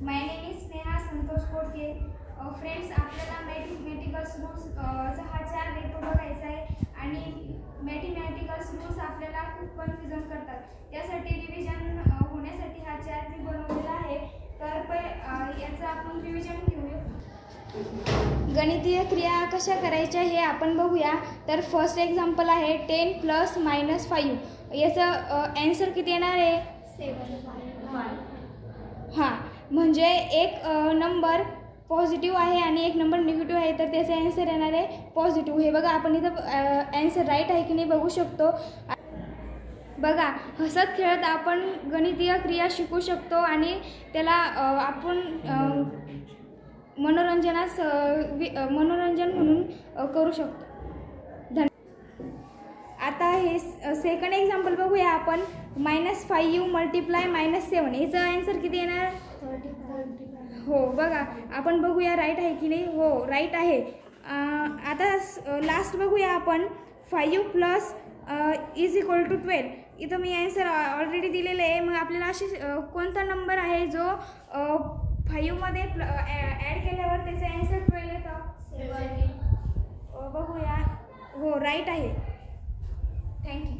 My name is Sneha Santosh Kotke. Friends, आपल्याला mathematicals रूल्सचा हा chart आहे तो बघायचा आहे आणि मॅथमॅटिकल्स रूल्स आपल्याला खूप कन्फ्युजन करतात. त्यासाठी रिव्हिजन होण्यासाठी हा चार्ट मी बनवलेला आहे. तर याचं आपण रिव्हिजन घेऊया. गणितीय क्रिया कशा करायच्या हे आपण बघूया. तर फर्स्ट एक्झाम्पल आहे 10 + -5. याचं ॲन्सर किती येणार आहे? 7. हां, म्हणजे एक नंबर पॉझिटिव्ह आहे आणि एक नंबर निगेटिव्ह आहे, तर त्याचा ॲन्सर येणार आहे पॉझिटिव्ह. हे बघा, आपण इथं ॲन्सर राईट आहे की नाही बघू शकतो. बघा, हसत खेळत आपण गणितीय क्रिया शिकू शकतो आणि त्याला आपण मनोरंजन म्हणून करू शकतो. आता हे सेकंड एक्झाम्पल बघूया आपण. -5u × -7. याचं ॲन्सर किती येणार? 35. हो, बघा, आपण बघूया राईट आहे की नाही. हो, राईट आहे. आता लास्ट बघूया आपण. 5 + = 12. इथं मी ॲन्सर ऑलरेडी दिलेलं आहे. मग आपल्याला अशी कोणता नंबर आहे जो 5मध्ये ॲड केल्यावर त्याचा ॲन्सर 12 येतं? 7. बघूया. हो, राईट आहे. थँक्यू.